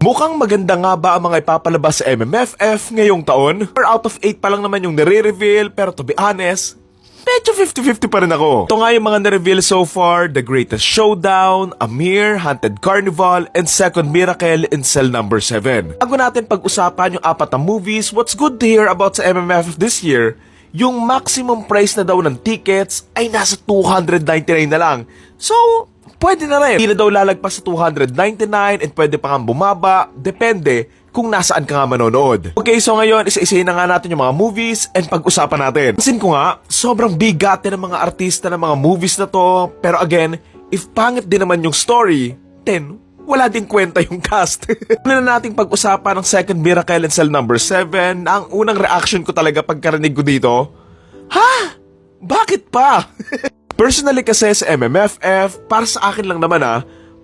Mukhang maganda nga ba ang mga ipapalabas sa MMFF ngayong taon? 4 out of 8 pa lang naman yung nare-reveal, pero to be honest, medyo 50-50 pa rin ako. Ito nga yung mga na-reveal so far: The Greatest Showdown, Amir, Haunted Carnival, and Second Miracle in Cell Number 7. Bago natin pag-usapan yung apat na movies, what's good to hear about sa MMFF this year, yung maximum price na daw ng tickets ay nasa 299 na lang. So, pwede na rin. Hindi na daw lalagpas sa 299 and pwede pa nga bumaba. Depende kung nasaan ka nga manonood. Okay, so ngayon, isa-isayin na nga natin yung mga movies and pag-usapan natin. Pansin ko nga, sobrang bigatin ng mga artista ng mga movies na to. Pero again, if pangit din naman yung story, then wala din kwenta yung cast. Una na nating pag-usapan ng Second Miracle in Cell Number 7 na ang unang reaction ko talaga pagkarinig ko dito, ha? Bakit pa? Personally kasi sa MMFF, para sa akin lang naman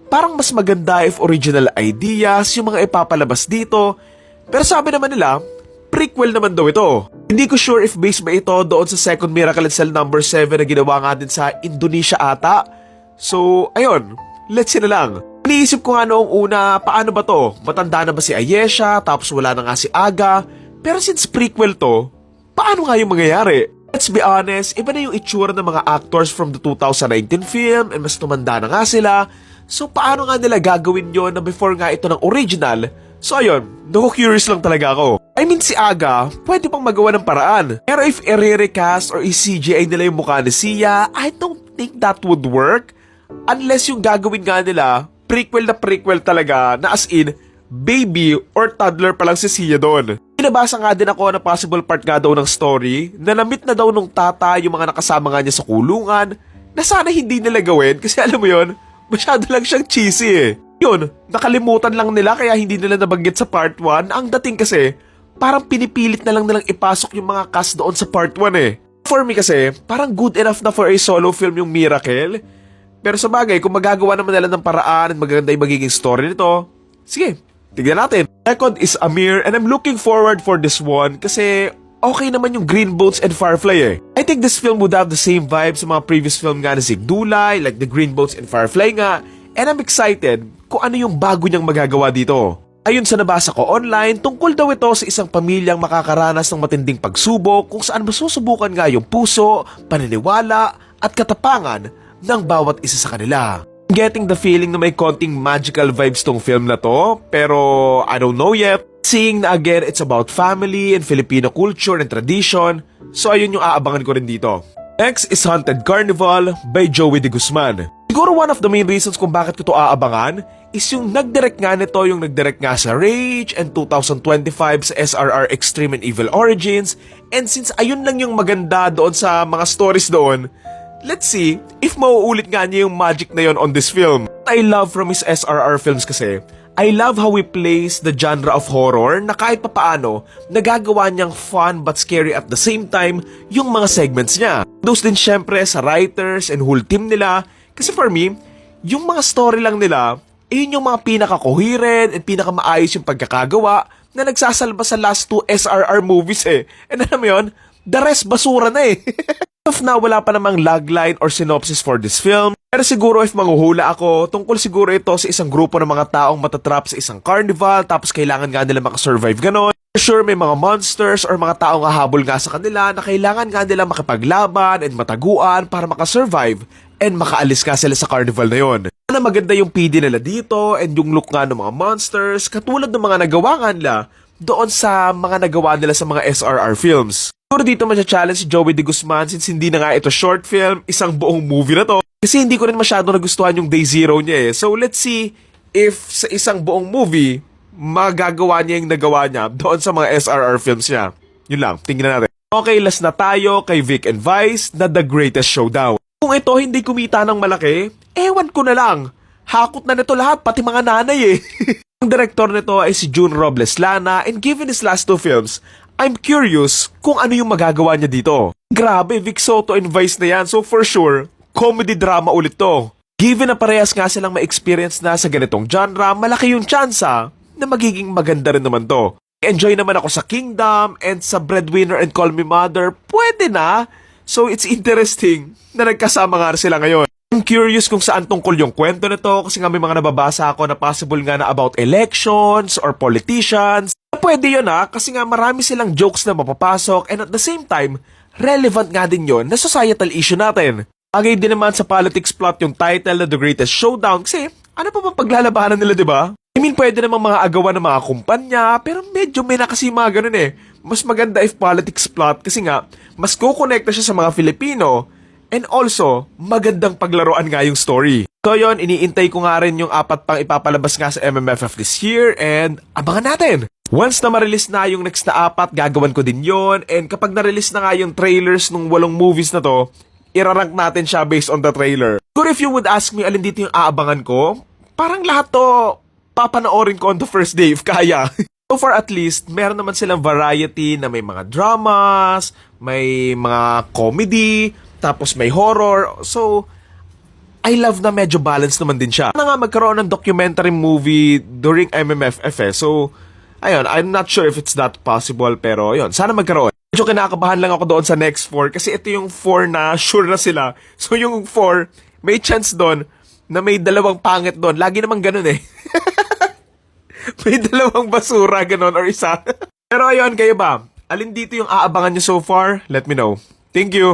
parang mas maganda if original ideas yung mga ipapalabas dito. Pero sabi naman nila, prequel naman daw ito. Hindi ko sure if based ba ito doon sa Second Miracle in Cell Number 7 na ginawa nga din sa Indonesia ata. So, ayun, let's see na lang. Iniisip ko nga noong una, paano ba to? Matanda na ba si Ayesha, tapos wala na nga si Aga? Pero since prequel to, paano nga yung mangyayari? Let's be honest, iba na yung itsura ng mga actors from the 2019 film and mas tumanda na nga sila. So paano nga nila gagawin yon na before nga ito ng original? So ayun, curious lang talaga ako. I mean si Aga, pwede pang magawa ng paraan. Pero if i-recast or i-CGI nila yung mukha ni Sia, I don't think that would work. Unless yung gagawin nga nila, prequel na prequel talaga na as in, baby or toddler pa lang si Sia doon. Pinabasa nga din ako na possible part nga daw ng story na na-meet na daw nung tata yung mga nakasama nga niya sa kulungan na sana hindi nila gawin kasi alam mo yon, masyado lang siyang cheesy eh. Yun, nakalimutan lang nila kaya hindi nila nabanggit sa part 1. Ang dating kasi, parang pinipilit na lang nilang ipasok yung mga cast doon sa part 1 eh. For me kasi, parang good enough na for a solo film yung Miracle. Pero sa bagay, kung magagawa naman nila ng paraan at maganda yung magiging story nito, sige, tignan natin. Second is Amir and I'm looking forward for this one kasi okay naman yung Green Bones and Firefly eh. I think this film would have the same vibes sa mga previous film nga na Zigdulay, like the Green Bones and Firefly nga. And I'm excited kung ano yung bago niyang magagawa dito. Ayon sa nabasa ko online, tungkol daw ito sa isang pamilyang makakaranas ng matinding pagsubok kung saan masusubukan nga yung puso, paniniwala at katapangan ng bawat isa sa kanila. Getting the feeling na may konting magical vibes tong film na to, pero I don't know yet. Seeing na again it's about family and Filipino culture and tradition, so ayun yung aabangan ko rin dito. Next is Haunted Carnival by Joey De Guzman. Siguro one of the main reasons kung bakit ko to aabangan is yung nagdirect nga nito, yung nagdirect nga sa Rage and 2025 sa SRR Extreme and Evil Origins, and since ayun lang yung maganda doon sa mga stories doon, let's see if mauulit nga niya yung magic na yon on this film. I love from his SRR films kasi, I love how he plays the genre of horror na kahit papaano, nagagawa niyang fun but scary at the same time yung mga segments niya. Those din syempre sa writers and whole team nila, kasi for me, yung mga story lang nila, yun yung mga pinaka-coherent and pinaka-maayos yung pagkakagawa na nagsasalba sa last 2 SRR movies eh. And alam mo yun, the rest basura na eh. If na wala pa namang logline or synopsis for this film, pero siguro if manghuhula ako, tungkol siguro ito sa isang grupo ng mga taong matatrap sa isang carnival tapos kailangan nga nila makasurvive ganon. For sure may mga monsters or mga taong hahabol nga sa kanila na kailangan nga nila makipaglaban and mataguan para makasurvive and makaalis nga sila sa carnival na yon. Na maganda yung PD nila dito and yung look nga ng mga monsters katulad ng mga nagawa nga nila doon sa mga nagawa nila sa mga SRR films. Siguro dito challenge si Joey De Guzman since hindi na nga ito short film, isang buong movie na to. Kasi hindi ko rin masyado nagustuhan yung Day Zero niya eh. So let's see if sa isang buong movie, magagawa niya yung nagawa niya doon sa mga SRR films niya. Yun lang, tingnan natin. Okay, last na tayo kay Vic and Vice na The Greatest Showdown. Kung ito hindi kumita ng malaki, ewan ko na lang. Hakot na nito lahat, pati mga nanay eh. Ang direktor nito ay si June Robles Lana and given his last 2 films, I'm curious kung ano yung magagawa niya dito. Grabe, Vic Soto and Vice na yan, so for sure, comedy drama ulit to. Given na parehas nga silang ma-experience na sa ganitong genre, malaki yung tsansa na magiging maganda rin naman to. Enjoy naman ako sa Kingdom and sa Breadwinner and Call Me Mother, pwede na. So it's interesting na nagkasama nga sila ngayon. I'm curious kung saan tungkol yung kwento na to kasi nga may mga nababasa ako na possible nga na about elections or politicians. Pwede yun kasi nga marami silang jokes na mapapasok and at the same time, relevant nga din yun na societal issue natin. Bagay din naman sa politics plot yung title na The Greatest Showdown kasi ano pa bang paglalabanan nila, di ba? I mean, pwede namang mga agawan ng mga kumpanya pero medyo may na kasi mga ganun eh. Mas maganda if politics plot kasi nga mas kukonekta siya sa mga Filipino. And also, magandang paglaruan nga yung story. So yun, iniintay ko nga rin yung 4 pang ipapalabas nga sa MMFF this year and abangan natin. Once na ma-release na yung next na 4, gagawan ko din yon. And kapag na-release na nga yung trailers ng 8 movies na to, irarank natin siya based on the trailer. But if you would ask me alin dito yung aabangan ko, parang lahat to papanoorin ko on the first day if kaya. So far at least, meron naman silang variety na may mga dramas, may mga comedy, tapos may horror. So, I love na medyo balance naman din siya. Na nga magkaroon ng documentary movie during MMFF. So, ayun, I'm not sure if it's that possible pero ayun, sana magkaroon. Medyo kinakabahan lang ako doon sa next 4 kasi ito yung 4 na sure na sila. So, yung 4, may chance doon na may 2 pangit doon. Lagi naman ganun eh. May 2 basura ganun or isa. Pero ayun, kayo ba? Alin dito yung aabangan nyo so far? Let me know. Thank you.